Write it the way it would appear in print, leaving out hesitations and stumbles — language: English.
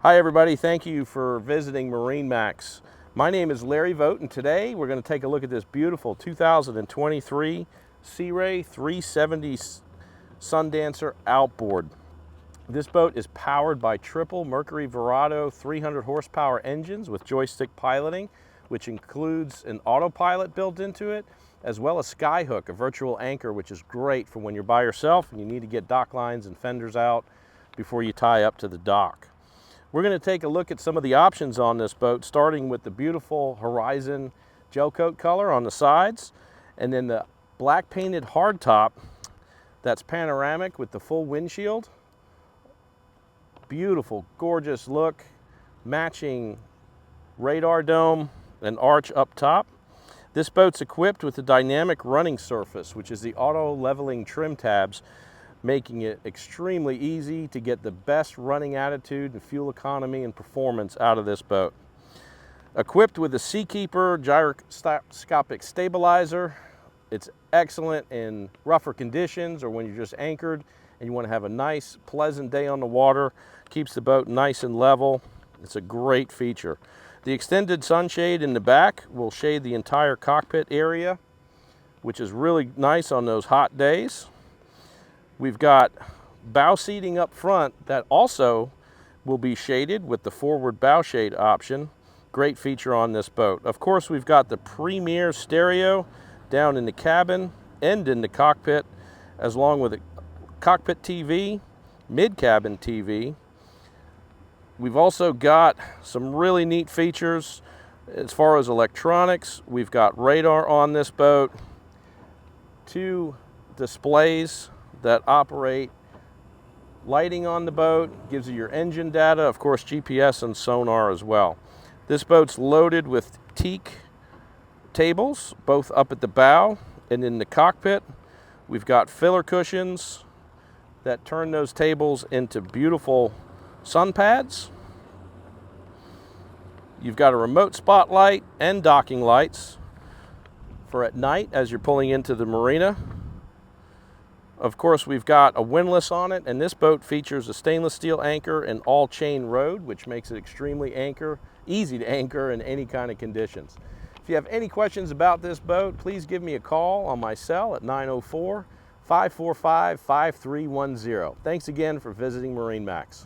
Hi everybody, thank you for visiting MarineMax. My name is Larry Vogt, and today we're going to take a look at this beautiful 2023 Sea Ray 370 Sundancer outboard. This boat is powered by triple Mercury Verado 300 horsepower engines with joystick piloting, which includes an autopilot built into it, as well as Skyhook, a virtual anchor, which is great for when you're by yourself and you need to get dock lines and fenders out before you tie up to the dock. We're going to take a look at some of the options on this boat, starting with the beautiful Horizon gel coat color on the sides, and then the black painted hardtop that's panoramic with the full windshield. Beautiful, gorgeous look, matching radar dome and arch up top. This boat's equipped with a dynamic running surface, which is the auto leveling trim tabs, making it extremely easy to get the best running attitude and fuel economy and performance out of this boat. Equipped with a SeaKeeper Gyroscopic stabilizer, it's excellent in rougher conditions or when you're just anchored and you want to have a nice, pleasant day on the water. Keeps the boat nice and level. It's a great feature. The extended sunshade in the back will shade the entire cockpit area, which is really nice on those hot days. We've got bow seating up front that also will be shaded with the forward bow shade option. Great feature on this boat. Of course, we've got the premier stereo down in the cabin and in the cockpit, as long with a cockpit TV, mid-cabin TV. We've also got some really neat features as far as electronics. We've got radar on this boat, 2 displays that operate lighting on the boat, gives you your engine data, of course GPS and sonar as well. This boat's loaded with Teak tables, both up at the bow and in the cockpit. We've got filler cushions that turn those tables into beautiful sun pads. You've got a remote spotlight and docking lights for at night as you're pulling into the marina. Of course, we've got a windlass on it, and this boat features a stainless steel anchor and all-chain rode, which makes it extremely easy to anchor in any kind of conditions. If you have any questions about this boat, please give me a call on my cell at 904-545-5310. Thanks again for visiting MarineMax.